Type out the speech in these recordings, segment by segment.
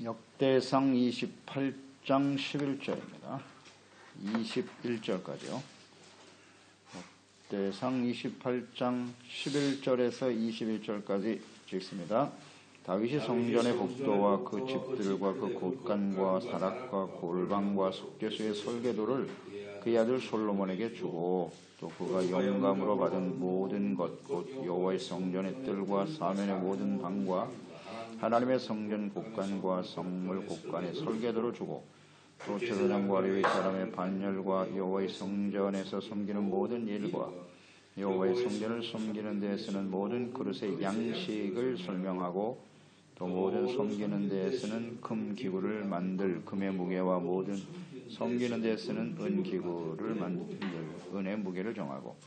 역대상 28장 11절입니다. 21절까지요. 역대상 28장 11절에서 21절까지 읽습니다. 다윗이 성전의 복도와 그 집들과 그 곳간과 사락과 골방과 속죄소의 설계도를 그의 아들 솔로몬에게 주고 또 그가 영감으로 받은 모든 것 곧 여호와의 성전의 뜰과 사면의 모든 방과 하나님의 성전 곳간과 성물 곳간의 설계도를 주고 또 제사장과 레위 사람의 반열과 여호와의 성전에서 섬기는 모든 일과 여호와의 성전을 섬기는 데에 쓰는 모든 그릇의 양식을 설명하고 또 모든 섬기는 데에 쓰는 금 기구를 만들 금의 무게와 모든 섬기는 데에 쓰는 은 기구를 만들 은의 무게를 정하고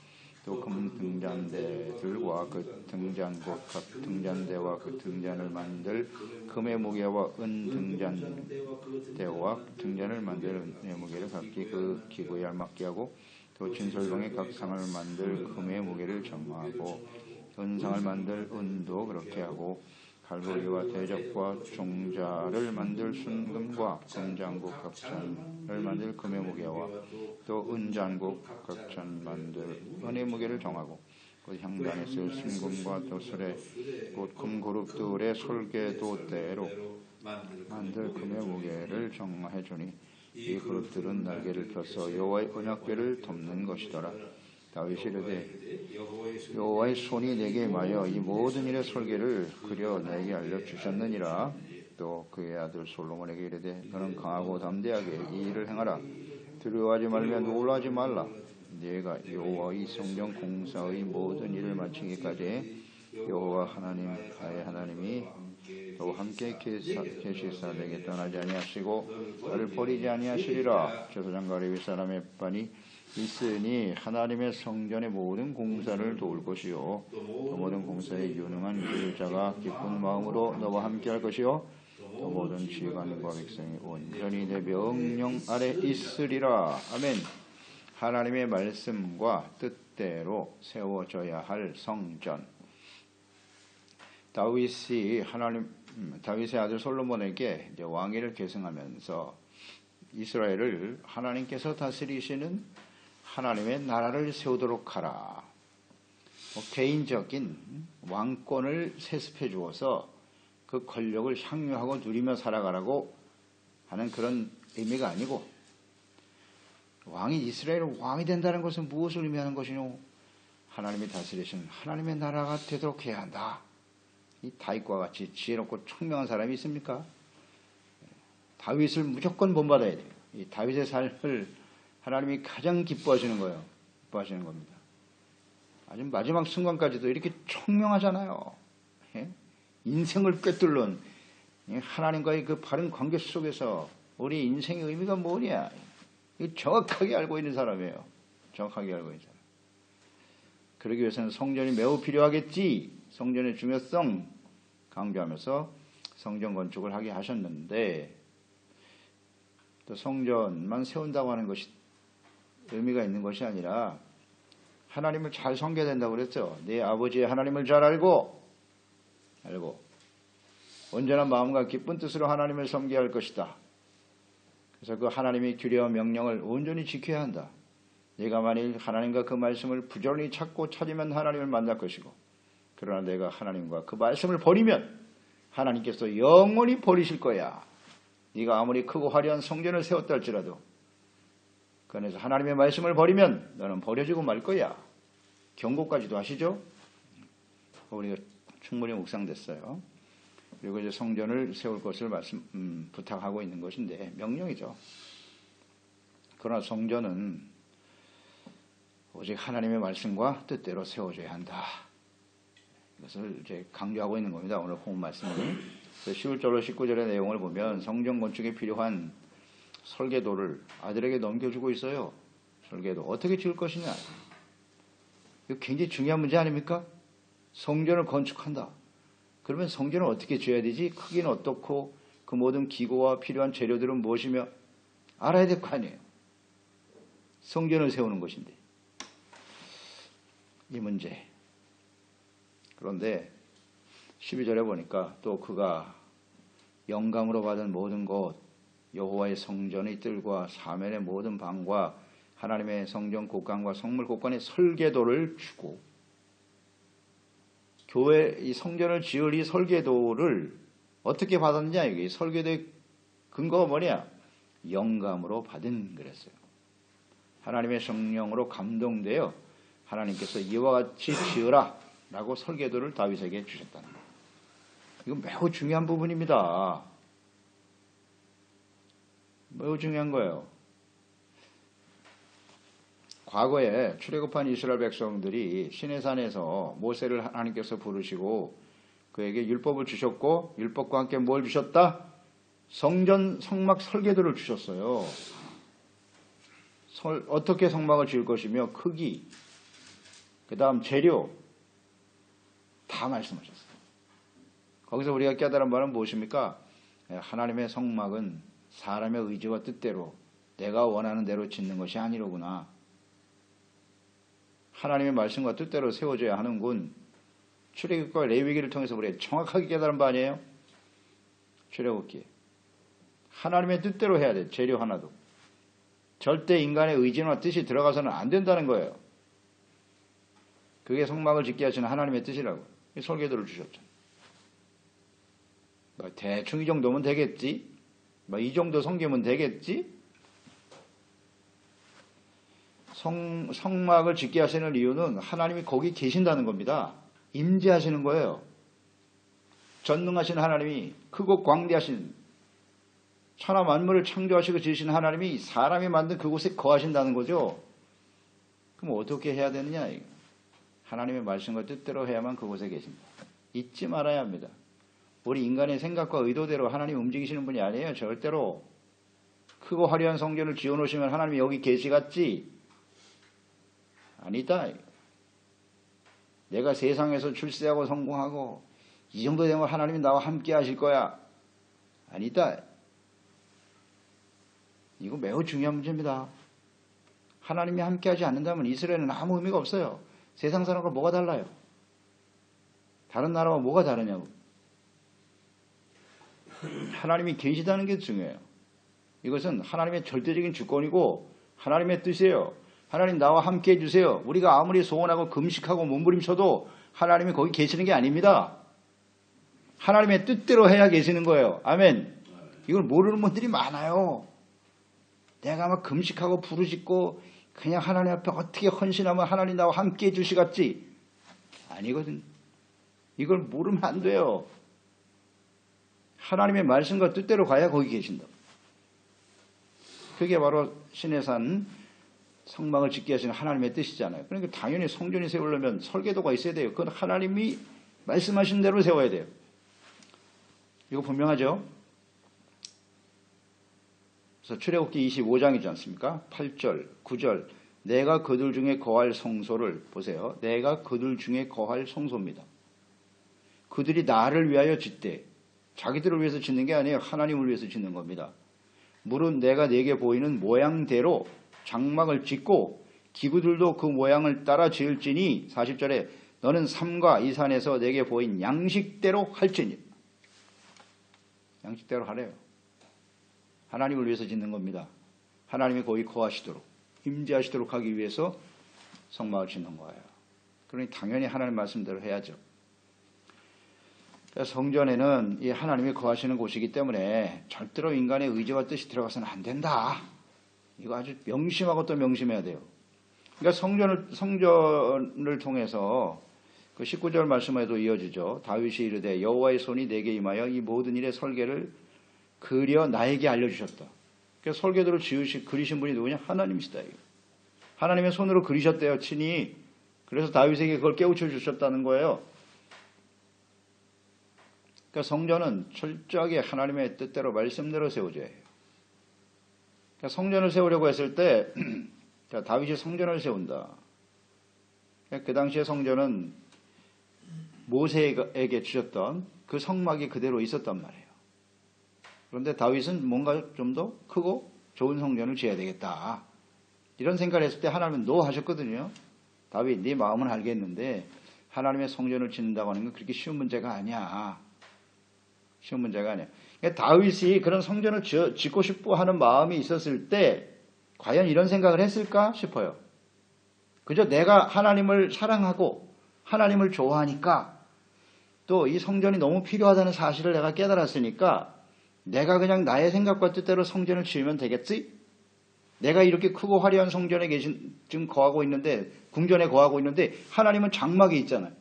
또 금 등잔대들과 그 등잔곧 각 등잔대와 그 등잔을 만들 금의 무게와 은 등잔대와 등잔을 만들 은의 무게를 각기 그 기구에 알맞게 하고 또 진설봉의 각 상을 만들 금의 무게를 정하고 은상을 만들 은도 그렇게 하고 갈보리와 대적과 종자를 만들 순금과 금장국 각잔을 만들 금의 무게와 또 은장국 각잔 만들 은의 무게를 정하고 그 향단에 쓸 순금과 또 술에 곧 금그룹들의 솔개도대로 만들 금의 무게를 정해 주니 이 그룹들은 날개를 펴서 여호와의 언약궤를 덮는 것이더라. 다윗이 이르되 여호와의 손이 내게 임하여 이 모든 일의 설계를 그려 내게 알려주셨느니라. 또 그의 아들 솔로몬에게 이르되 너는 강하고 담대하게 이 일을 행하라. 두려워하지 말며 놀라지 말라. 네가 여호와의 성전 공사의 모든 일을 마치기까지 여호와 하나님 나의 하나님이 또 함께 계시사 내게 떠나지 아니하시고 나를 버리지 아니하시리라. 제사장과 레위 사람의 반이 있으니 하나님의 성전의 모든 공사를 도울 것이요 또 모든 공사에 유능한 기술자가 기쁜 마음으로 너와 함께할 것이요 또 모든 지휘관과 백성이 온전히 내 명령 아래 있으리라. 아멘. 하나님의 말씀과 뜻대로 세워져야 할 성전. 다윗의 아들 솔로몬에게 이제 왕위를 계승하면서 이스라엘을 하나님께서 다스리시는 하나님의 나라를 세우도록 하라. 개인적인 왕권을 세습해 주어서 그 권력을 향유하고 누리며 살아가라고 하는 그런 의미가 아니고, 왕이 이스라엘은 왕이 된다는 것은 무엇을 의미하는 것이뇨? 하나님이 다스리시는 하나님의 나라가 되도록 해야 한다. 이 다윗과 같이 지혜롭고 총명한 사람이 있습니까? 다윗을 무조건 본받아야 돼요. 이 다윗의 삶을 하나님이 가장 기뻐하시는 거예요. 기뻐하시는 겁니다. 아주 마지막 순간까지도 이렇게 총명하잖아요. 예? 인생을 꿰뚫는 하나님과의 그 바른 관계 속에서 우리 인생의 의미가 뭐냐? 이거 정확하게 알고 있는 사람이에요. 정확하게 알고 있는 사람. 그러기 위해서는 성전이 매우 필요하겠지. 성전의 중요성 강조하면서 성전 건축을 하게 하셨는데, 또 성전만 세운다고 하는 것이 의미가 있는 것이 아니라 하나님을 잘 섬겨야 된다고 그랬죠. 네 아버지의 하나님을 잘 알고 온전한 마음과 기쁜 뜻으로 하나님을 섬겨야 할 것이다. 그래서 그 하나님의 규례와 명령을 온전히 지켜야 한다. 네가 만일 하나님과 그 말씀을 부지런히 찾으면 하나님을 만날 것이고, 그러나 내가 하나님과 그 말씀을 버리면 하나님께서 영원히 버리실 거야. 네가 아무리 크고 화려한 성전을 세웠다 할지라도 그 안에서 하나님의 말씀을 버리면 너는 버려지고 말 거야. 경고까지도 하시죠. 우리가 충분히 묵상됐어요. 그리고 이제 성전을 세울 것을 부탁하고 있는 것인데 명령이죠. 그러나 성전은 오직 하나님의 말씀과 뜻대로 세워져야 한다. 이것을 이제 강조하고 있는 겁니다. 오늘 본 말씀은 11절로 19절의 내용을 보면 성전 건축에 필요한 설계도를 아들에게 넘겨주고 있어요. 설계도 어떻게 지을 것이냐. 이거 굉장히 중요한 문제 아닙니까? 성전을 건축한다. 그러면 성전을 어떻게 지어야 되지? 크기는 어떻고 그 모든 기구와 필요한 재료들은 무엇이며 알아야 될 거 아니에요. 성전을 세우는 것인데 이 문제. 그런데 12절에 보니까 또 그가 영감으로 받은 모든 곳, 여호와의 성전의 뜰과 사면의 모든 방과 하나님의 성전 곳간과 성물 곳간의 설계도를 주고, 교회 이 성전을 지을 이 설계도를 어떻게 받았느냐, 이게 설계도의 근거가 뭐냐? 영감으로 받은 그랬어요. 하나님의 성령으로 감동되어 하나님께서 이와 같이 지으라 라고 설계도를 다윗에게 주셨다는 거예요. 이건 매우 중요한 부분입니다. 매우 중요한 거예요. 과거에 출애굽한 이스라엘 백성들이 시내산에서 모세를 하나님께서 부르시고 그에게 율법을 주셨고, 율법과 함께 뭘 주셨다? 성전 성막 설계도를 주셨어요. 어떻게 성막을 지을 것이며 크기, 그 다음 재료 다 말씀하셨어요. 거기서 우리가 깨달은 바는 무엇입니까? 하나님의 성막은 사람의 의지와 뜻대로 내가 원하는 대로 짓는 것이 아니로구나. 하나님의 말씀과 뜻대로 세워져야 하는군. 출애굽과 레위기를 통해서 우리가 정확하게 깨달은 바 아니에요? 출애굽기 하나님의 뜻대로 해야 돼. 재료 하나도 절대 인간의 의지나 뜻이 들어가서는 안 된다는 거예요. 그게 성막을 짓게 하시는 하나님의 뜻이라고. 설계도를 주셨잖아요. 대충 이 정도면 되겠지? 이 정도 성기면 되겠지? 성막을 짓게 하시는 이유는 하나님이 거기 계신다는 겁니다. 임재하시는 거예요. 전능하신 하나님이, 크고 광대하신 천하 만물을 창조하시고 지으신 하나님이 사람이 만든 그곳에 거하신다는 거죠. 그럼 어떻게 해야 되느냐? 하나님의 말씀과 뜻대로 해야만 그곳에 계십니다. 잊지 말아야 합니다. 우리 인간의 생각과 의도대로 하나님 움직이시는 분이 아니에요. 절대로. 크고 화려한 성전을 지어놓으시면 하나님이 여기 계시겠지? 아니다. 내가 세상에서 출세하고 성공하고 이 정도 되면 하나님이 나와 함께 하실 거야. 아니다. 이거 매우 중요한 문제입니다. 하나님이 함께 하지 않는다면 이스라엘은 아무 의미가 없어요. 세상 사람과 뭐가 달라요? 다른 나라와 뭐가 다르냐고. 하나님이 계시다는 게 중요해요. 이것은 하나님의 절대적인 주권이고 하나님의 뜻이에요. 하나님 나와 함께 해주세요. 우리가 아무리 소원하고 금식하고 몸부림쳐도 하나님이 거기 계시는 게 아닙니다. 하나님의 뜻대로 해야 계시는 거예요. 아멘. 이걸 모르는 분들이 많아요. 내가 막 금식하고 부르짖고 그냥 하나님 앞에 어떻게 헌신하면 하나님 나와 함께 해주시겠지? 아니거든. 이걸 모르면 안 돼요. 하나님의 말씀과 뜻대로 가야 거기 계신다. 그게 바로 시내산 성막을 짓게 하시는 하나님의 뜻이잖아요. 그러니까 당연히 성전이 세우려면 설계도가 있어야 돼요. 그건 하나님이 말씀하신 대로 세워야 돼요. 이거 분명하죠? 그래서 출애굽기 25장이지 않습니까? 8절, 9절. 내가 그들 중에 거할 성소를 보세요. 내가 그들 중에 거할 성소입니다. 그들이 나를 위하여 짓되 자기들을 위해서 짓는 게 아니에요. 하나님을 위해서 짓는 겁니다. 물은 내가 내게 보이는 모양대로 장막을 짓고 기구들도 그 모양을 따라 지을지니 40절에 너는 삼가 이 산에서 내게 보인 양식대로 할지니. 양식대로 하래요. 하나님을 위해서 짓는 겁니다. 하나님이 거기 거하시도록 임재하시도록 하기 위해서 성막을 짓는 거예요. 그러니 당연히 하나님 말씀대로 해야죠. 성전에는 이 하나님이 거하시는 곳이기 때문에 절대로 인간의 의지와 뜻이 들어가서는 안 된다. 이거 아주 명심하고 또 명심해야 돼요. 그러니까 성전을 통해서 그 19절 말씀에도 이어지죠. 다윗이 이르되 여호와의 손이 내게 임하여 이 모든 일의 설계를 그려 나에게 알려주셨다. 그래서 설계도를 그리신 분이 누구냐? 하나님이시다. 하나님의 손으로 그리셨대요. 친히. 그래서 다윗에게 그걸 깨우쳐 주셨다는 거예요. 그러니까 성전은 철저하게 하나님의 뜻대로 말씀대로 세워져야 해요. 그러니까 성전을 세우려고 했을 때 다윗이 성전을 세운다. 그러니까 그 당시에 성전은 모세에게 주셨던 그 성막이 그대로 있었단 말이에요. 그런데 다윗은 뭔가 좀 더 크고 좋은 성전을 지어야 되겠다. 이런 생각을 했을 때 하나님은 노 하셨거든요. 다윗 네 마음은 알겠는데 하나님의 성전을 짓는다고 하는 건 그렇게 쉬운 문제가 아니야. 쉬운 문제가 아니에요. 그러니까 다윗이 그런 성전을 짓고 싶어 하는 마음이 있었을 때 과연 이런 생각을 했을까 싶어요. 그저 내가 하나님을 사랑하고 하나님을 좋아하니까 또 이 성전이 너무 필요하다는 사실을 내가 깨달았으니까 내가 그냥 나의 생각과 뜻대로 성전을 지으면 되겠지? 내가 이렇게 크고 화려한 성전에 지금 거하고 있는데, 궁전에 거하고 있는데 하나님은 장막에 있잖아요.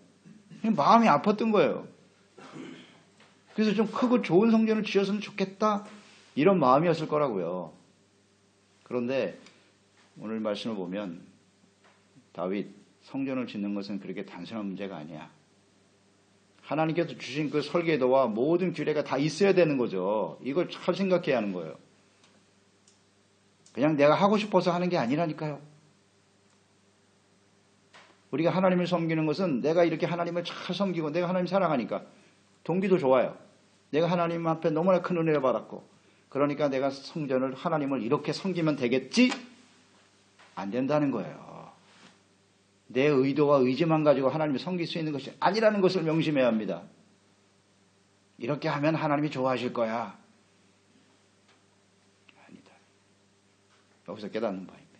마음이 아팠던 거예요. 그래서 좀 크고 좋은 성전을 지었으면 좋겠다, 이런 마음이었을 거라고요. 그런데 오늘 말씀을 보면 다윗, 성전을 짓는 것은 그렇게 단순한 문제가 아니야. 하나님께서 주신 그 설계도와 모든 규례가 다 있어야 되는 거죠. 이걸 잘 생각해야 하는 거예요. 그냥 내가 하고 싶어서 하는 게 아니라니까요. 우리가 하나님을 섬기는 것은 내가 이렇게 하나님을 잘 섬기고 내가 하나님 사랑하니까 동기도 좋아요. 내가 하나님 앞에 너무나 큰 은혜를 받았고 그러니까 내가 성전을 하나님을 이렇게 섬기면 되겠지? 안 된다는 거예요. 내 의도와 의지만 가지고 하나님을 섬길 수 있는 것이 아니라는 것을 명심해야 합니다. 이렇게 하면 하나님이 좋아하실 거야. 아니다. 여기서 깨닫는 바입니다.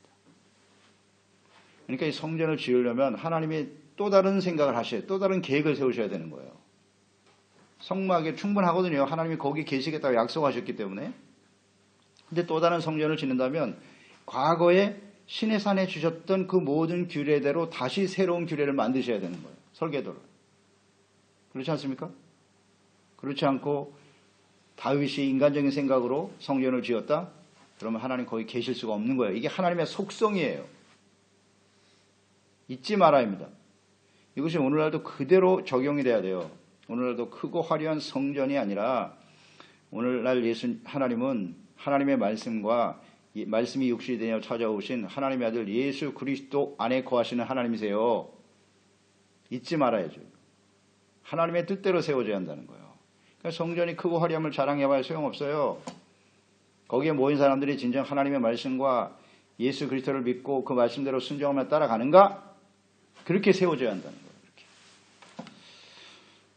그러니까 이 성전을 지으려면 하나님이 또 다른 생각을 하셔야, 또 다른 계획을 세우셔야 되는 거예요. 성막에 충분하거든요. 하나님이 거기 계시겠다고 약속하셨기 때문에. 근데 또 다른 성전을 짓는다면 과거에 신의 산에 주셨던 그 모든 규례대로 다시 새로운 규례를 만드셔야 되는 거예요. 설계도를. 그렇지 않습니까? 그렇지 않고 다윗이 인간적인 생각으로 성전을 지었다? 그러면 하나님 거기 계실 수가 없는 거예요. 이게 하나님의 속성이에요. 잊지 말아야 합니다. 이것이 오늘날도 그대로 적용이 돼야 돼요. 오늘날도 크고 화려한 성전이 아니라 오늘날 하나님은 하나님의 말씀과 말씀이 육신이 되어 찾아오신 하나님의 아들 예수 그리스도 안에 거하시는 하나님이세요. 잊지 말아야죠. 하나님의 뜻대로 세워져야 한다는 거예요. 그러니까 성전이 크고 화려함을 자랑해봐야 소용없어요. 거기에 모인 사람들이 진정 하나님의 말씀과 예수 그리스도를 믿고 그 말씀대로 순종하며 따라가는가? 그렇게 세워져야 한다는 거예요.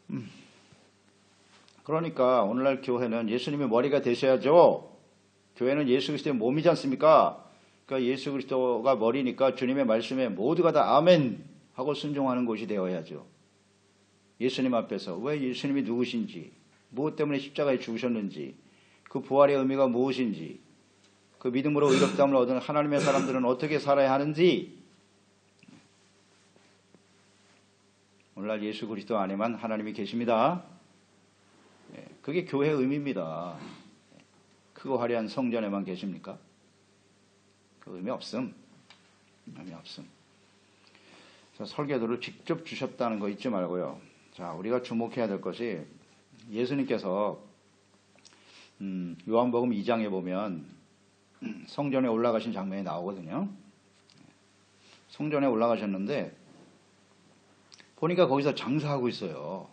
이렇게. 그러니까 오늘날 교회는 예수님의 머리가 되셔야죠. 교회는 예수 그리스도의 몸이지 않습니까? 그러니까 예수 그리스도가 머리니까 주님의 말씀에 모두가 다 아멘 하고 순종하는 곳이 되어야죠. 예수님 앞에서 왜 예수님이 누구신지, 무엇 때문에 십자가에 죽으셨는지, 그 부활의 의미가 무엇인지, 그 믿음으로 의롭다함을 얻은 하나님의 사람들은 어떻게 살아야 하는지, 오늘날 예수 그리스도 안에만 하나님이 계십니다. 그게 교회의 의미입니다. 크고 화려한 성전에만 계십니까? 그 의미 없음. 의미 없음. 설계도를 직접 주셨다는 거 잊지 말고요. 자, 우리가 주목해야 될 것이 예수님께서 요한복음 2장에 보면 성전에 올라가신 장면이 나오거든요. 성전에 올라가셨는데 보니까 거기서 장사하고 있어요.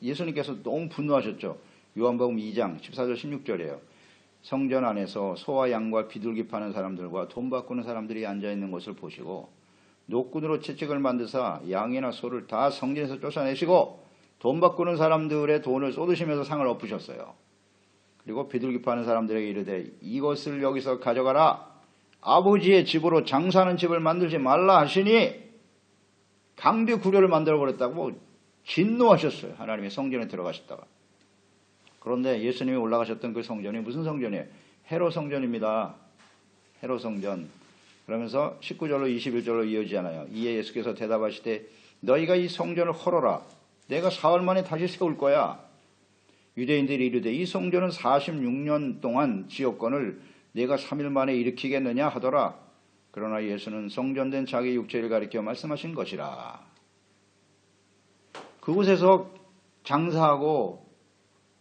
예수님께서 너무 분노하셨죠. 요한복음 2장 14절 16절이에요. 성전 안에서 소와 양과 비둘기 파는 사람들과 돈 바꾸는 사람들이 앉아있는 것을 보시고 노끈으로 채찍을 만드사 양이나 소를 다 성전에서 쫓아내시고 돈 바꾸는 사람들의 돈을 쏟으시면서 상을 엎으셨어요. 그리고 비둘기 파는 사람들에게 이르되 이것을 여기서 가져가라. 아버지의 집으로 장사하는 집을 만들지 말라 하시니 강대 구려를 만들어버렸다고 진노하셨어요. 하나님의 성전에 들어가셨다가. 그런데 예수님이 올라가셨던 그 성전이 무슨 성전이에요? 헤롯 성전입니다. 헤롯 성전. 그러면서 19절로 21절로 이어지잖아요. 이에 예수께서 대답하시되 너희가 이 성전을 헐어라. 내가 사흘 만에 다시 세울 거야. 유대인들이 이르되 이 성전은 46년 동안 지었건을 내가 3일 만에 일으키겠느냐 하더라. 그러나 예수는 성전된 자기 육체를 가리켜 말씀하신 것이라. 그곳에서 장사하고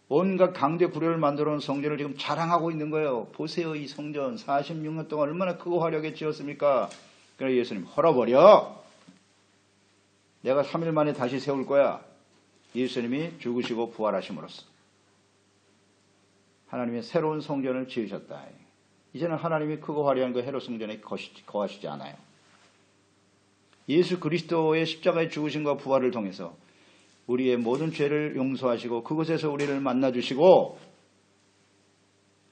온갖 강대 구려를 만들어 놓은 성전을 지금 자랑하고 있는 거예요. 보세요, 이 성전 46년 동안 얼마나 크고 화려하게 지었습니까? 그래서 예수님 헐어버려. 내가 3일 만에 다시 세울 거야. 예수님이 죽으시고 부활하심으로써 하나님의 새로운 성전을 지으셨다. 이제는 하나님이 크고 화려한 그 헤롯 성전에 거하시지 않아요. 예수 그리스도의 십자가의 죽으심과 부활을 통해서 우리의 모든 죄를 용서하시고 그곳에서 우리를 만나주시고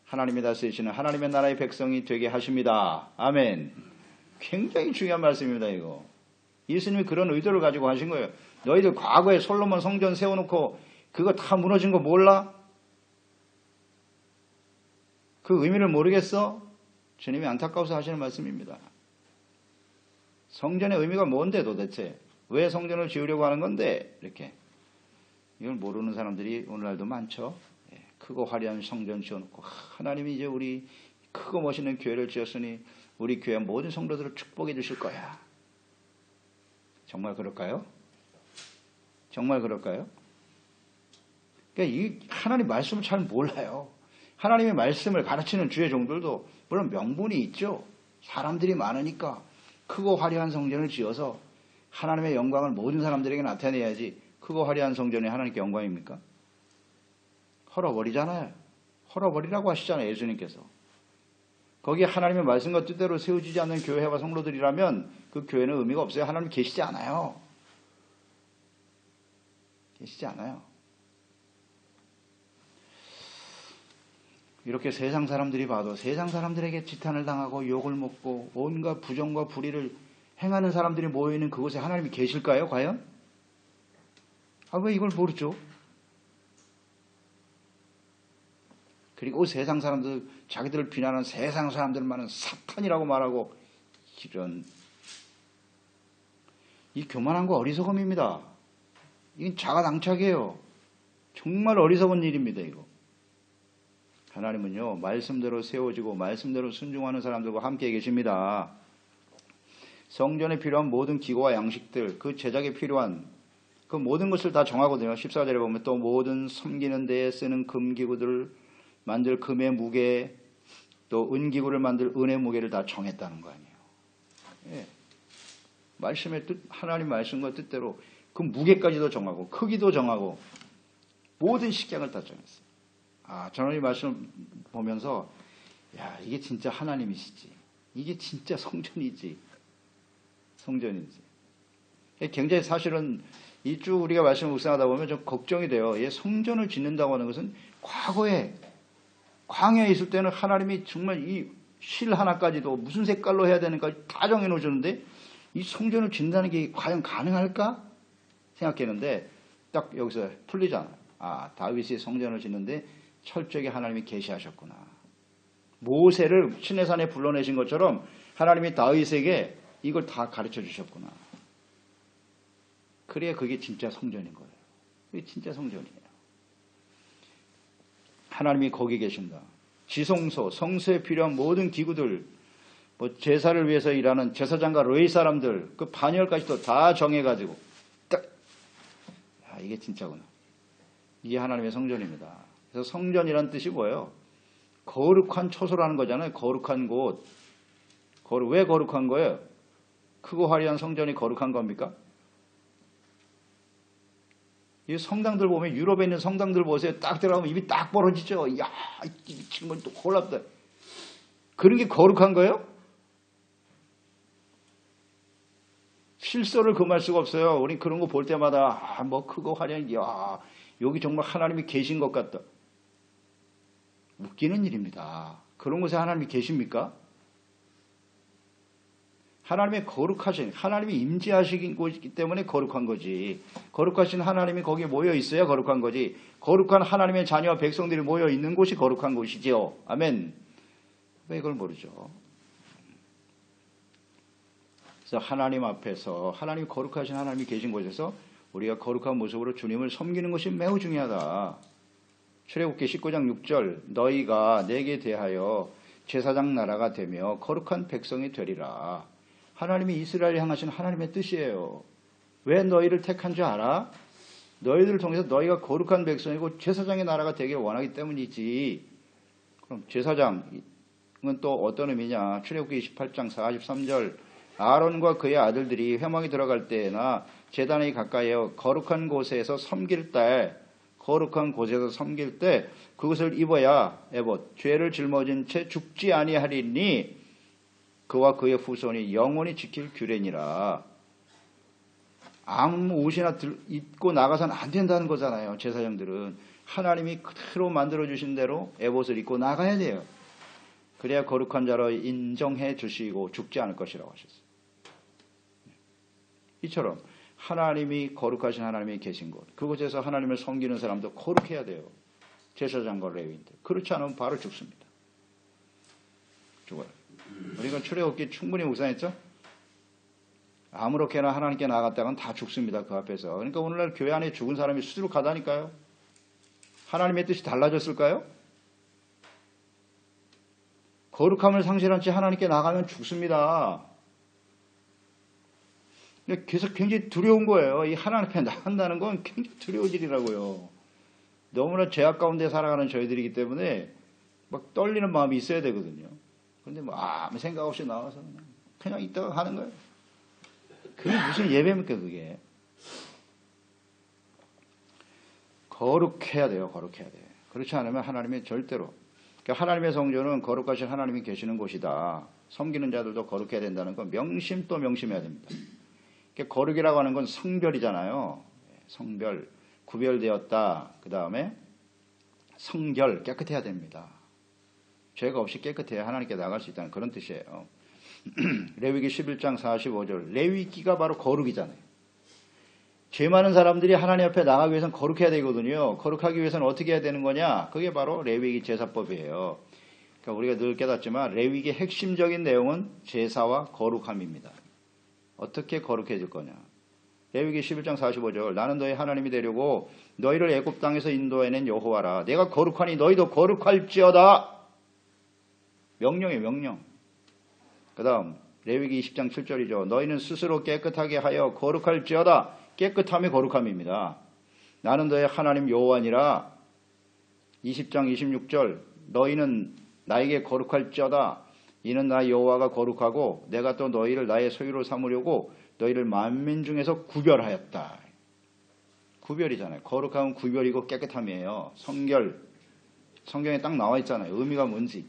하나님이 다스리시는 하나님의 나라의 백성이 되게 하십니다. 아멘. 굉장히 중요한 말씀입니다. 이거 예수님이 그런 의도를 가지고 하신 거예요. 너희들 과거에 솔로몬 성전 세워놓고 그거 다 무너진 거 몰라? 그 의미를 모르겠어? 주님이 안타까워서 하시는 말씀입니다. 성전의 의미가 뭔데 도대체? 왜 성전을 지으려고 하는 건데? 이렇게. 이걸 모르는 사람들이 오늘날도 많죠. 크고 화려한 성전 지어놓고 하나님이 이제 우리 크고 멋있는 교회를 지었으니 우리 교회 모든 성도들을 축복해 주실 거야. 정말 그럴까요? 정말 그럴까요? 그러니까 이 하나님 말씀을 잘 몰라요. 하나님의 말씀을 가르치는 주의 종들도 물론 명분이 있죠. 사람들이 많으니까 크고 화려한 성전을 지어서 하나님의 영광을 모든 사람들에게 나타내야지. 크고 화려한 성전이 하나님께 영광입니까? 헐어버리잖아요. 헐어버리라고 하시잖아요. 예수님께서. 거기에 하나님의 말씀과 뜻대로 세워지지 않는 교회와 성도들이라면 그 교회는 의미가 없어요. 하나님 계시지 않아요. 계시지 않아요. 이렇게 세상 사람들이 봐도 세상 사람들에게 지탄을 당하고 욕을 먹고 온갖 부정과 불의를 행하는 사람들이 모여있는 그곳에 하나님이 계실까요? 과연? 왜 이걸 모르죠? 그리고 세상 사람들, 자기들을 비난하는 세상 사람들만은 사탄이라고 말하고 이런 이 교만한 거 어리석음입니다. 이건 자가당착이에요. 정말 어리석은 일입니다. 이거. 하나님은요 말씀대로 세워지고 말씀대로 순종하는 사람들과 함께 계십니다. 성전에 필요한 모든 기구와 양식들, 그 제작에 필요한 그 모든 것을 다 정하거든요. 14절에 보면 또 모든 섬기는 데에 쓰는 금기구들을 만들 금의 무게, 또 은기구를 만들 은의 무게를 다 정했다는 거 아니에요. 예. 말씀의 뜻, 하나님 말씀과 뜻대로 그 무게까지도 정하고 크기도 정하고 모든 식량을 다 정했어요. 저는 이 말씀 보면서 야, 이게 진짜 하나님이시지. 이게 진짜 성전이지. 성전이지. 굉장히 사실은 이 쭉 우리가 말씀을 묵상하다 보면 좀 걱정이 돼요. 성전을 짓는다고 하는 것은 과거에 광야에 있을 때는 하나님이 정말 이 실 하나까지도 무슨 색깔로 해야 되는가 다 정해 놓으셨는데 이 성전을 짓는다는 게 과연 가능할까 생각했는데 딱 여기서 풀리잖아요. 다윗이 성전을 짓는데 철저하게 하나님이 계시하셨구나. 모세를 시내산에 불러내신 것처럼 하나님이 다윗에게 이걸 다 가르쳐 주셨구나. 그래야 그게 진짜 성전인 거예요. 그게 진짜 성전이에요. 하나님이 거기 계신다. 지성소, 성소에 필요한 모든 기구들, 제사를 위해서 일하는 제사장과 레위 사람들, 그 반열까지도 다 정해가지고 딱 이게 진짜구나. 이게 하나님의 성전입니다. 그래서 성전이란 뜻이 뭐예요? 거룩한 처소라는 거잖아요. 거룩한 곳. 왜 거룩한 거예요? 크고 화려한 성전이 거룩한 겁니까? 이 성당들 보면 유럽에 있는 성당들 보세요. 딱 들어가면 입이 딱 벌어지죠. 야, 이 친구는 또 골랐다. 그런 게 거룩한 거예요? 실소를 금할 수가 없어요. 우리 그런 거 볼 때마다 크고 화려한 야, 여기 정말 하나님이 계신 것 같다. 웃기는 일입니다. 그런 곳에 하나님이 계십니까? 하나님의 거룩하신, 하나님이 임재하시기 곳이기 때문에 거룩한 거지. 거룩하신 하나님이 거기에 모여 있어야 거룩한 거지. 거룩한 하나님의 자녀와 백성들이 모여 있는 곳이 거룩한 곳이지요. 아멘. 왜 이걸 모르죠? 그래서 하나님 앞에서, 하나님 거룩하신 하나님이 계신 곳에서 우리가 거룩한 모습으로 주님을 섬기는 것이 매우 중요하다. 출애굽기 19장 6절 너희가 내게 대하여 제사장 나라가 되며 거룩한 백성이 되리라. 하나님이 이스라엘을 향하신 하나님의 뜻이에요. 왜 너희를 택한 줄 알아? 너희들을 통해서 너희가 거룩한 백성이고 제사장의 나라가 되기를 원하기 때문이지. 그럼 제사장은 또 어떤 의미냐? 출애굽기 28장 43절 아론과 그의 아들들이 회막에 들어갈 때나 제단에 가까이에 거룩한 곳에서 섬길 때 그것을 입어야 에봇 죄를 짊어진 채 죽지 아니하리니 그와 그의 후손이 영원히 지킬 규례니라. 아무 옷이나 입고 나가서는 안 된다는 거잖아요. 제사장들은 하나님이 그대로 만들어주신 대로 에봇을 입고 나가야 돼요. 그래야 거룩한 자로 인정해 주시고 죽지 않을 것이라고 하셨어요. 이처럼 하나님이 거룩하신 하나님이 계신 곳, 그곳에서 하나님을 섬기는 사람도 거룩해야 돼요. 제사장과 레위인들. 그렇지 않으면 바로 죽습니다. 죽어요. 우리가 출애굽기 충분히 묵상했죠? 아무렇게나 하나님께 나갔다간 다 죽습니다. 그 앞에서. 그러니까 오늘날 교회 안에 죽은 사람이 수두룩하다니까요. 하나님의 뜻이 달라졌을까요? 거룩함을 상실한 채 하나님께 나가면 죽습니다. 그래서 굉장히 두려운 거예요. 이 하나님 앞에 나간다는 건 굉장히 두려운 일이라고요. 너무나 죄악 가운데 살아가는 저희들이기 때문에 막 떨리는 마음이 있어야 되거든요. 그런데 뭐 아무 생각 없이 나와서 그냥 있다가 가는 거예요. 그게 무슨 예배입니까, 그게? 거룩해야 돼요, 거룩해야 돼요. 그렇지 않으면 하나님이 절대로. 그러니까 하나님의 성전은 거룩하신 하나님이 계시는 곳이다. 섬기는 자들도 거룩해야 된다는 건 명심 또 명심해야 됩니다. 그러니까 거룩이라고 하는 건 성별이잖아요. 성별, 구별되었다. 그 다음에 성결, 깨끗해야 됩니다. 죄가 없이 깨끗해야 하나님께 나갈 수 있다는 그런 뜻이에요. 레위기 11장 45절. 레위기가 바로 거룩이잖아요. 죄 많은 사람들이 하나님 앞에 나가기 위해서는 거룩해야 되거든요. 거룩하기 위해서는 어떻게 해야 되는 거냐? 그게 바로 레위기 제사법이에요. 그러니까 우리가 늘 깨닫지만 레위기의 핵심적인 내용은 제사와 거룩함입니다. 어떻게 거룩해질 거냐? 레위기 11장 45절. 나는 너희 하나님이 되려고 너희를 애굽 땅에서 인도해낸 여호와라. 내가 거룩하니 너희도 거룩할지어다. 명령이에요, 명령. 그 다음 레위기 20장 7절이죠. 너희는 스스로 깨끗하게 하여 거룩할지어다. 깨끗함이 거룩함입니다. 나는 너희 하나님 여호와니라. 20장 26절. 너희는 나에게 거룩할지어다. 이는 나 여호와가 거룩하고 내가 또 너희를 나의 소유로 삼으려고 너희를 만민 중에서 구별하였다. 구별이잖아요. 거룩함은 구별이고 깨끗함이에요. 성결. 성경에 딱 나와 있잖아요. 의미가 뭔지.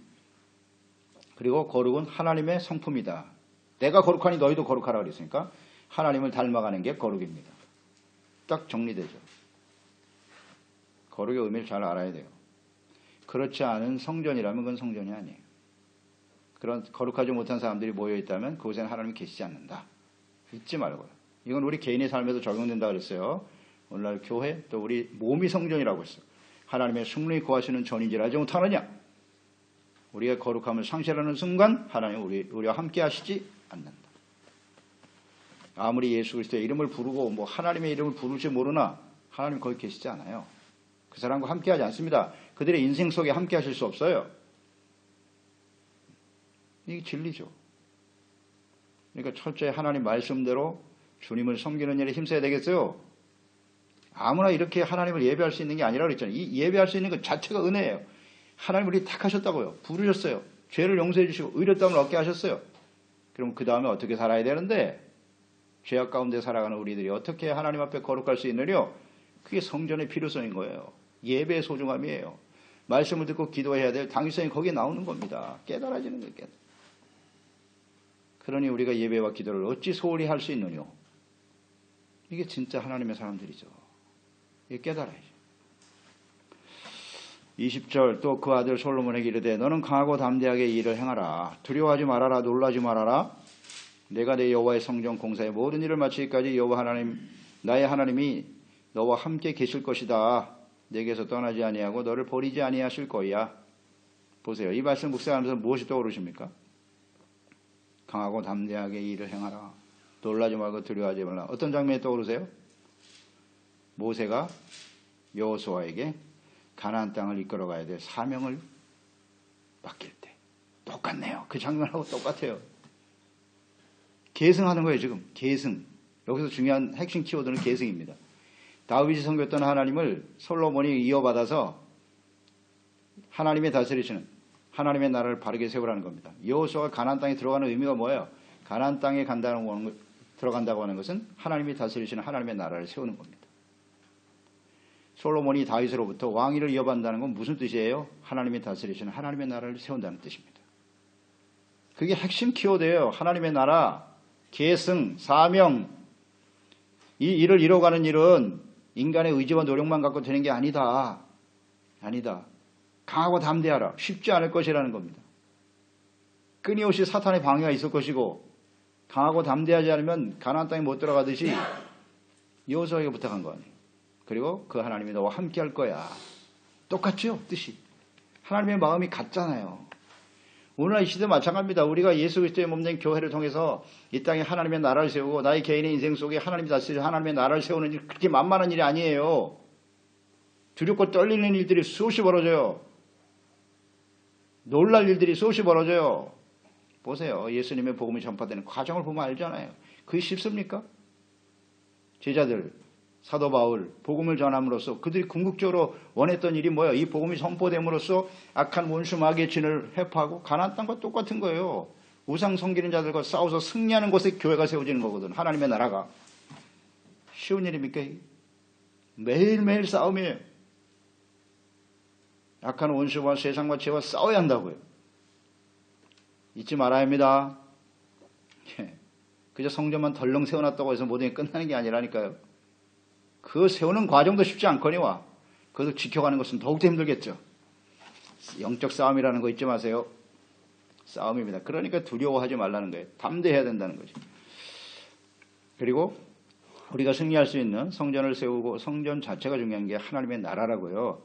그리고 거룩은 하나님의 성품이다. 내가 거룩하니 너희도 거룩하라 그랬으니까 하나님을 닮아가는 게 거룩입니다. 딱 정리되죠. 거룩의 의미를 잘 알아야 돼요. 그렇지 않은 성전이라면 그건 성전이 아니에요. 그런 거룩하지 못한 사람들이 모여있다면 그곳에는 하나님이 계시지 않는다. 잊지 말고요. 이건 우리 개인의 삶에도 적용된다 그랬어요. 오늘날 교회 또 우리 몸이 성전이라고 했어요. 하나님의 성령이 거하시는 전인지라 하지 못하느냐. 우리가 거룩함을 상실하는 순간 하나님 우리와 함께 하시지 않는다. 아무리 예수 그리스도의 이름을 부르고 뭐 하나님의 이름을 부를지 모르나 하나님 거기 계시지 않아요. 그 사람과 함께 하지 않습니다. 그들의 인생 속에 함께 하실 수 없어요. 이게 진리죠. 그러니까 철저히 하나님 말씀대로 주님을 섬기는 일에 힘써야 되겠어요. 아무나 이렇게 하나님을 예배할 수 있는 게 아니라 그랬잖아요. 이 예배할 수 있는 것 자체가 은혜예요. 하나님 우리 택하셨다고요. 부르셨어요. 죄를 용서해 주시고 의롭다함을 얻게 하셨어요. 그럼 그 다음에 어떻게 살아야 되는데 죄악 가운데 살아가는 우리들이 어떻게 하나님 앞에 거룩할 수 있느냐? 그게 성전의 필요성인 거예요. 예배의 소중함이에요. 말씀을 듣고 기도해야 될 당위성이 거기에 나오는 겁니다. 깨달아지는 거예요. 그러니 우리가 예배와 기도를 어찌 소홀히 할 수 있느냐? 이게 진짜 하나님의 사람들이죠. 이게 깨달아야죠. 20절 또 그 아들 솔로몬에게 이르되 너는 강하고 담대하게 일을 행하라. 두려워하지 말아라. 놀라지 말아라. 내가 내 여호와의 성전 공사의 모든 일을 마치기까지 여호와 하나님 나의 하나님이 너와 함께 계실 것이다. 내게서 떠나지 아니하고 너를 버리지 아니하실 거야. 보세요. 이 말씀 묵상하면서 무엇이 떠오르십니까? 강하고 담대하게 일을 행하라. 놀라지 말고 두려워하지 말라. 어떤 장면이 떠오르세요? 모세가 여호수아에게 가나안 땅을 이끌어 가야 될 사명을 맡길 때 똑같네요. 그 장면하고 똑같아요. 계승하는 거예요. 지금 계승. 여기서 중요한 핵심 키워드는 계승입니다. 다윗이 섬겼던 하나님을 솔로몬이 이어받아서 하나님의 다스리시는 하나님의 나라를 바르게 세우라는 겁니다. 여호수아가 가나안 땅에 들어가는 의미가 뭐예요? 가나안 땅에 들어간다고 하는 것은 하나님이 다스리시는 하나님의 나라를 세우는 겁니다. 솔로몬이 다윗으로부터 왕위를 이어받는다는 건 무슨 뜻이에요? 하나님이 다스리시는 하나님의 나라를 세운다는 뜻입니다. 그게 핵심 키워드예요. 하나님의 나라, 계승, 사명. 이 일을 이뤄가는 일은 인간의 의지와 노력만 갖고 되는 게 아니다. 아니다. 강하고 담대하라. 쉽지 않을 것이라는 겁니다. 끊임없이 사탄의 방해가 있을 것이고 강하고 담대하지 않으면 가나안 땅에 못 들어가듯이 여호수아에게 부탁한 거 아니에요. 그리고 그 하나님이 너와 함께 할 거야. 똑같죠? 뜻이. 하나님의 마음이 같잖아요. 오늘날 이 시대 마찬가지입니다. 우리가 예수 그리스도의 몸된 교회를 통해서 이 땅에 하나님의 나라를 세우고 나의 개인의 인생 속에 하나님이 다스리는 하나님의 나라를 세우는 일, 그렇게 만만한 일이 아니에요. 두렵고 떨리는 일들이 수없이 벌어져요. 놀랄 일들이 수없이 벌어져요. 보세요. 예수님의 복음이 전파되는 과정을 보면 알잖아요. 그게 쉽습니까? 제자들, 사도 바울, 복음을 전함으로써 그들이 궁극적으로 원했던 일이 뭐예요? 이 복음이 선포됨으로써 악한 원수 마귀의 진을 회파하고 가나안 땅과 똑같은 거예요. 우상 섬기는 자들과 싸워서 승리하는 곳에 교회가 세워지는 거거든. 하나님의 나라가. 쉬운 일입니까? 매일매일 싸움이에요. 악한 원수와 세상과 죄와 싸워야 한다고요. 잊지 말아야 합니다. 그저 성전만 덜렁 세워놨다고 해서 모든 게 끝나는 게 아니라니까요. 그 세우는 과정도 쉽지 않거니와 그것을 지켜가는 것은 더욱더 힘들겠죠. 영적 싸움이라는 거 잊지 마세요. 싸움입니다. 그러니까 두려워하지 말라는 거예요. 담대해야 된다는 거죠. 그리고 우리가 승리할 수 있는 성전을 세우고 성전 자체가 중요한 게 하나님의 나라라고요.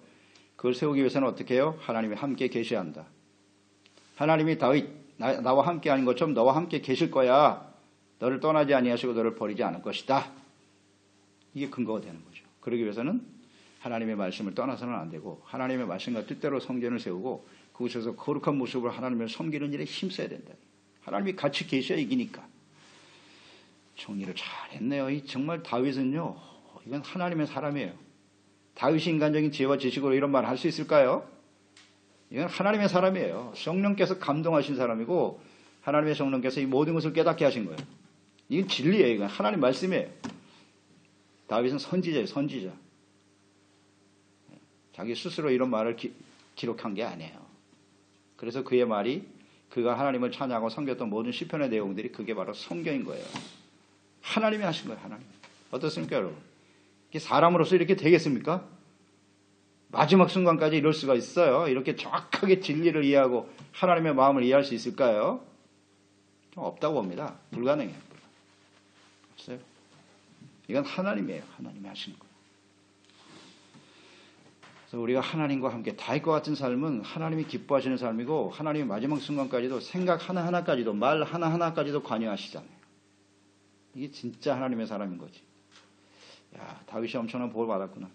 그걸 세우기 위해서는 어떻게 해요? 하나님이 함께 계셔야 한다. 하나님이 다윗 나와 함께 하는 것처럼 너와 함께 계실 거야. 너를 떠나지 아니하시고 너를 버리지 않을 것이다. 이게 근거가 되는 거죠. 그러기 위해서는 하나님의 말씀을 떠나서는 안 되고 하나님의 말씀과 뜻대로 성전을 세우고 그곳에서 거룩한 모습으로 하나님을 섬기는 일에 힘써야 된다. 하나님이 같이 계셔야 이기니까. 정리를 잘했네요. 정말 다윗은요. 이건 하나님의 사람이에요. 다윗이 인간적인 지혜와 지식으로 이런 말을 할 수 있을까요? 이건 하나님의 사람이에요. 성령께서 감동하신 사람이고 하나님의 성령께서 이 모든 것을 깨닫게 하신 거예요. 이건 진리예요. 이건 하나님 말씀이에요. 다윗은 선지자예요. 선지자. 자기 스스로 이런 말을 기록한 게 아니에요. 그래서 그의 말이 그가 하나님을 찬양하고 섬겼던 모든 시편의 내용들이 그게 바로 성경인 거예요. 하나님이 하신 거예요. 하나님. 어떻습니까 여러분? 이게 사람으로서 이렇게 되겠습니까? 마지막 순간까지 이럴 수가 있어요. 이렇게 정확하게 진리를 이해하고 하나님의 마음을 이해할 수 있을까요? 없다고 봅니다. 불가능해요. 없어요. 이건 하나님이에요. 하나님이 하시는 거예요. 그래서 우리가 하나님과 함께 다윗과 같은 삶은 하나님이 기뻐하시는 삶이고 하나님이 마지막 순간까지도 생각 하나하나까지도 말 하나하나까지도 관여하시잖아요. 이게 진짜 하나님의 사람인 거지. 야, 다윗이 엄청난 복을 받았구나.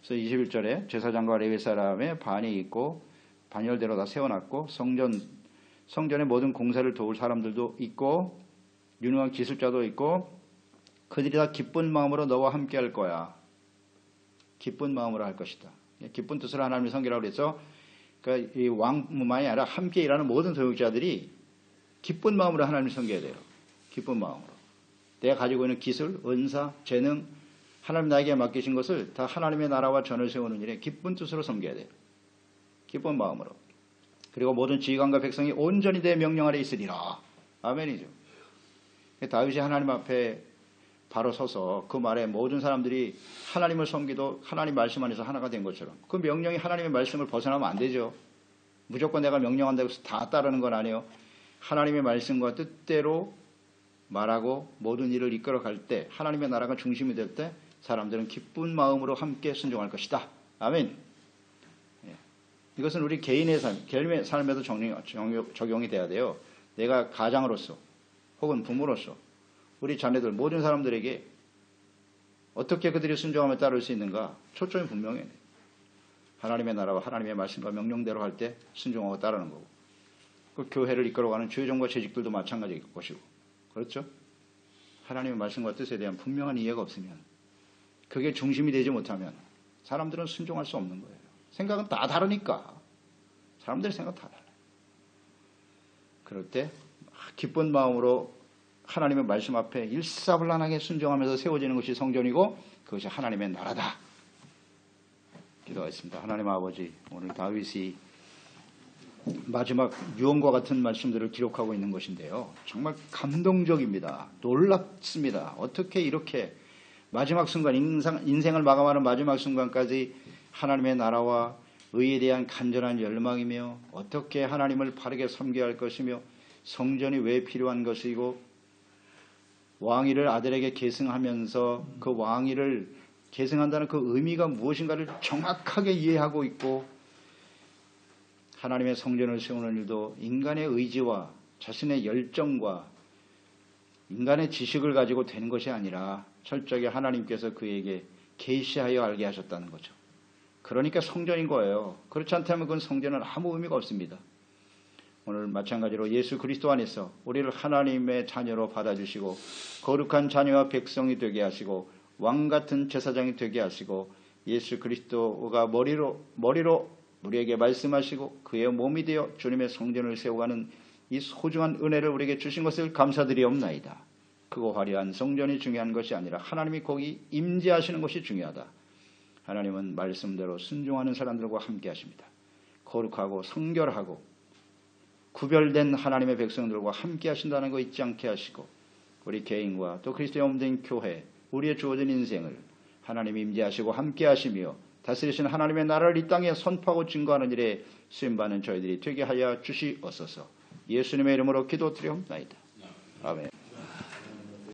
그래서 21절에 제사장과 레위 사람의 반이 있고 반열대로 다 세워놨고 성전의 모든 공사를 도울 사람들도 있고 유능한 기술자도 있고 그들이 다 기쁜 마음으로 너와 함께 할 거야. 기쁜 마음으로 할 것이다. 기쁜 뜻으로 하나님을 섬기라고 그래서 그러니까 이 왕만이 아니라 함께 일하는 모든 동역자들이 기쁜 마음으로 하나님을 섬겨야 돼요. 기쁜 마음으로. 내가 가지고 있는 기술, 은사, 재능, 하나님 나에게 맡기신 것을 다 하나님의 나라와 전을 세우는 일에 기쁜 뜻으로 섬겨야 돼요. 기쁜 마음으로. 그리고 모든 지휘관과 백성이 온전히 내 명령 아래 있으리라. 아멘이죠. 다윗이 하나님 앞에 바로 서서 그 말에 모든 사람들이 하나님을 섬기도 하나님 말씀 안에서 하나가 된 것처럼 그 명령이 하나님의 말씀을 벗어나면 안 되죠. 무조건 내가 명령한다고 해서 다 따르는 건 아니에요. 하나님의 말씀과 뜻대로 말하고 모든 일을 이끌어갈 때 하나님의 나라가 중심이 될 때 사람들은 기쁜 마음으로 함께 순종할 것이다. 아멘. 이것은 우리 개인의 삶에도 적용이 돼야 돼요. 내가 가장으로서 혹은 부모로서 우리 자녀들 모든 사람들에게 어떻게 그들이 순종하며 따를 수 있는가 초점이 분명해요. 하나님의 나라와 하나님의 말씀과 명령대로 할 때 순종하고 따르는 거고 그 교회를 이끌어가는 주의종과 재직들도 마찬가지일 것이고 그렇죠? 하나님의 말씀과 뜻에 대한 분명한 이해가 없으면 그게 중심이 되지 못하면 사람들은 순종할 수 없는 거예요. 생각은 다 다르니까 사람들의 생각 다 달라요. 그럴 때 기쁜 마음으로 하나님의 말씀 앞에 일사불란하게 순종하면서 세워지는 것이 성전이고 그것이 하나님의 나라다. 기도하겠습니다. 하나님 아버지, 오늘 다윗이 마지막 유언과 같은 말씀들을 기록하고 있는 것인데요. 정말 감동적입니다. 놀랍습니다. 어떻게 이렇게 마지막 순간, 인생을 마감하는 마지막 순간까지 하나님의 나라와 의에 대한 간절한 열망이며 어떻게 하나님을 바르게 섬겨야 할 것이며 성전이 왜 필요한 것이고 왕위를 아들에게 계승하면서 그 왕위를 계승한다는 그 의미가 무엇인가를 정확하게 이해하고 있고 하나님의 성전을 세우는 일도 인간의 의지와 자신의 열정과 인간의 지식을 가지고 되는 것이 아니라 철저하게 하나님께서 그에게 계시하여 알게 하셨다는 거죠. 그러니까 성전인 거예요. 그렇지 않다면 그건 성전은 아무 의미가 없습니다. 오늘 마찬가지로 예수 그리스도 안에서 우리를 하나님의 자녀로 받아주시고 거룩한 자녀와 백성이 되게 하시고 왕같은 제사장이 되게 하시고 예수 그리스도가 머리로 우리에게 말씀하시고 그의 몸이 되어 주님의 성전을 세워가는 이 소중한 은혜를 우리에게 주신 것을 감사드리옵나이다. 크고 화려한 성전이 중요한 것이 아니라 하나님이 거기 임재하시는 것이 중요하다. 하나님은 말씀대로 순종하는 사람들과 함께 하십니다. 거룩하고 성결하고 구별된 하나님의 백성들과 함께 하신다는 거 잊지 않게 하시고 우리 개인과 또 그리스도의 몸된 교회, 우리의 주어진 인생을 하나님이 임재하시고 함께 하시며 다스리신 하나님의 나라를 이 땅에 선포하고 증거하는 일에 쓰임받는 저희들이 되게 하여 주시옵소서. 예수님의 이름으로 기도드리옵나이다. 아멘.